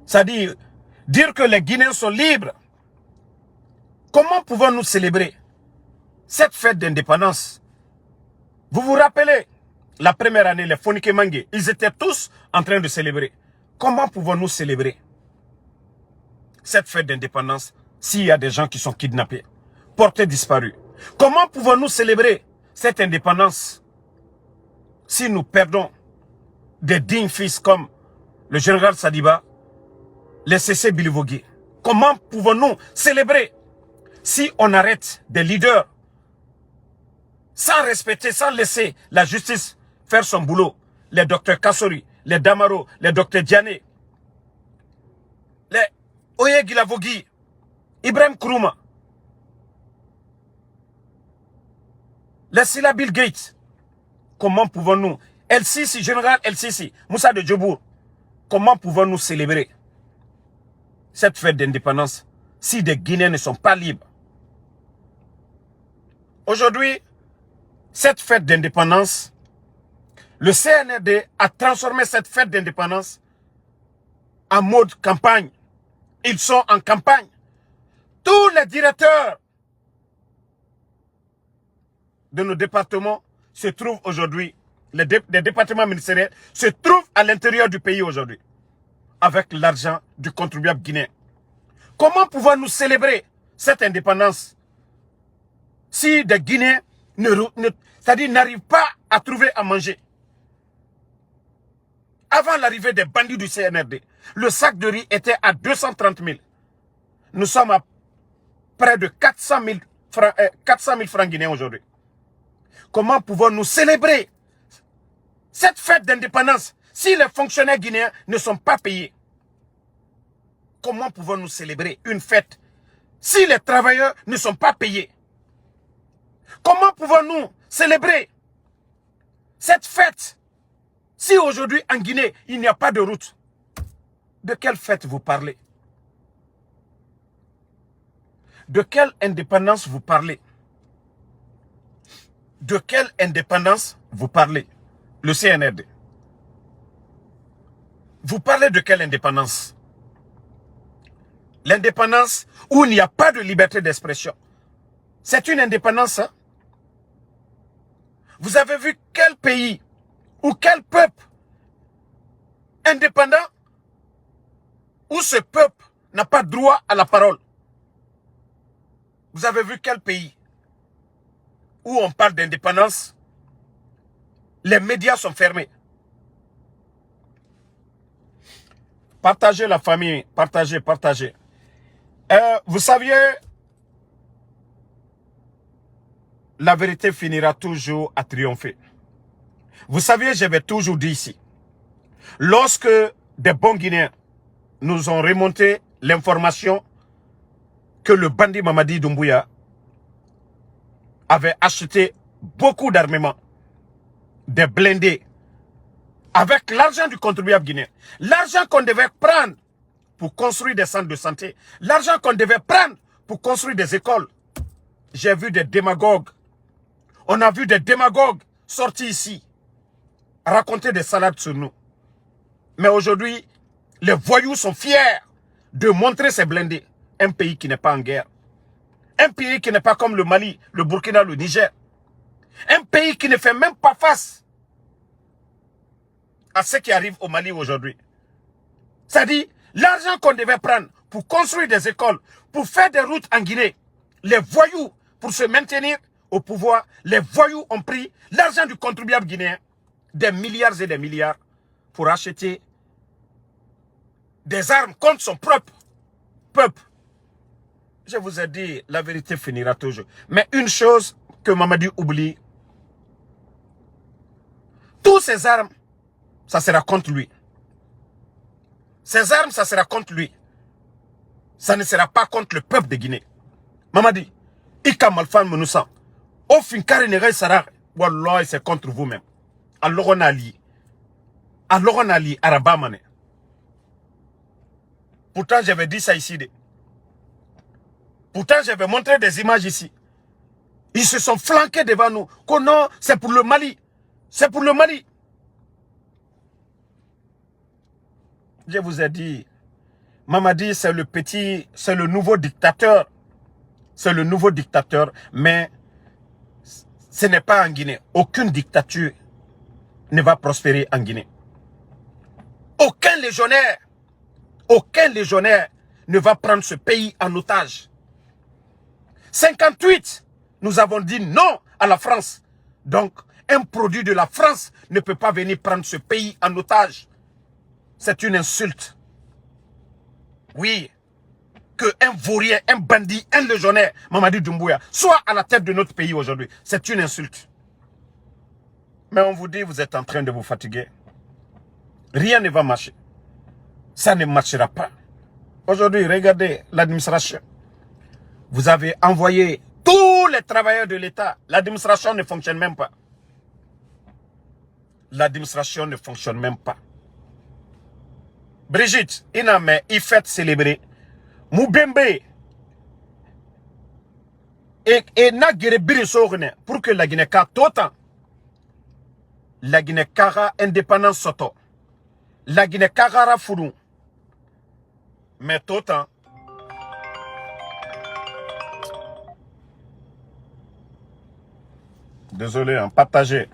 C'est-à-dire, dire que les Guinéens sont libres. Comment pouvons-nous célébrer cette fête d'indépendance? Vous vous rappelez, la première année, les Fonike Mangé, ils étaient tous en train de célébrer. Comment pouvons-nous célébrer cette fête d'indépendance s'il y a des gens qui sont kidnappés, portés disparus? Comment pouvons-nous célébrer cette indépendance si nous perdons des dignes fils comme le général Sadiba, les CC Bilivogui? Comment pouvons-nous célébrer si on arrête des leaders sans respecter, sans laisser la justice faire son boulot? Les docteurs Kassori, les Damaro, les docteurs Diané, les Oye Gilavogui, Ibrahim Kourouma, les Silla Bill Gates. Comment pouvons-nous, El-Sisi, général El-Sisi, Moussa de Djobour, comment pouvons-nous célébrer cette fête d'indépendance si des Guinéens ne sont pas libres? Aujourd'hui, cette fête d'indépendance, le CNRD a transformé cette fête d'indépendance en mode campagne. Ils sont en campagne. Tous les directeurs de nos départements se trouvent aujourd'hui, les départements ministériels se trouvent à l'intérieur du pays aujourd'hui, avec l'argent du contribuable guinéen. Comment pouvons-nous célébrer cette indépendance si des Guinéens c'est-à-dire n'arrivent pas à trouver à manger? Avant l'arrivée des bandits du CNRD, le sac de riz était à 230 000. Nous sommes à près de 400 000 francs guinéens aujourd'hui. Comment pouvons-nous célébrer cette fête d'indépendance si les fonctionnaires guinéens ne sont pas payés? Comment pouvons-nous célébrer une fête si les travailleurs ne sont pas payés? Comment pouvons-nous célébrer cette fête si aujourd'hui en Guinée il n'y a pas de route? De quelle fête vous parlez? De quelle indépendance vous parlez? De quelle indépendance vous parlez? Le CNRD. Vous parlez de quelle indépendance? L'indépendance où il n'y a pas de liberté d'expression. C'est une indépendance, hein? Vous avez vu quel pays ou quel peuple indépendant où ce peuple n'a pas droit à la parole? Vous avez vu quel pays où on parle d'indépendance, les médias sont fermés? Partagez la famille, partagez, partagez. Vous saviez, la vérité finira toujours à triompher. Vous saviez, j'avais toujours dit ici, lorsque des bons Guinéens nous ont remonté l'information que le bandit Mamadi Doumbouya avait acheté beaucoup d'armements, des blindés, avec l'argent du contribuable guinéen. L'argent qu'on devait prendre pour construire des centres de santé, l'argent qu'on devait prendre pour construire des écoles. J'ai vu des démagogues, on a vu des démagogues sortis ici, raconter des salades sur nous. Mais aujourd'hui, les voyous sont fiers de montrer ces blindés. Un pays qui n'est pas en guerre. Un pays qui n'est pas comme le Mali, le Burkina, le Niger. Un pays qui ne fait même pas face à ce qui arrive au Mali aujourd'hui. C'est-à-dire, l'argent qu'on devait prendre pour construire des écoles, pour faire des routes en Guinée, les voyous, pour se maintenir au pouvoir, les voyous ont pris l'argent du contribuable guinéen, des milliards et des milliards, pour acheter des armes contre son propre peuple. Je vous ai dit, la vérité finira toujours. Mais une chose que Mamadi oublie, tous ces armes, ça sera contre lui. Ces armes, ça sera contre lui. Ça ne sera pas contre le peuple de Guinée. Mamadi, Ika Malfan Mounousan, au fin Karinere Sarah, Wallah, c'est contre vous-même. Alors on a lié. Alors on a lié, Arabamane. Pourtant, j'avais dit ça ici. Pourtant, j'avais montré des images ici. Ils se sont flanqués devant nous. Que non, c'est pour le Mali. C'est pour le Mali. Je vous ai dit, Mamadi, c'est le nouveau dictateur. C'est le nouveau dictateur, mais ce n'est pas en Guinée. Aucune dictature ne va prospérer en Guinée. Aucun légionnaire ne va prendre ce pays en otage. 58, nous avons dit non à la France. Donc, un produit de la France ne peut pas venir prendre ce pays en otage. C'est une insulte. Oui, qu'un vaurien, un bandit, un légionnaire, Mamadi Doumbouya, soit à la tête de notre pays aujourd'hui. C'est une insulte. Mais on vous dit, vous êtes en train de vous fatiguer. Rien ne va marcher. Ça ne marchera pas. Aujourd'hui, regardez l'administration. Vous avez envoyé tous les travailleurs de l'État. L'administration ne fonctionne même pas. L'administration ne fonctionne même pas. Brigitte, il fait célébrer. Moubembe. Et na guéré sorne pour que la Guinée car autant. La Guinée kara indépendance soto. La Guinée kara foudou. Mais autant. Désolé, partagez.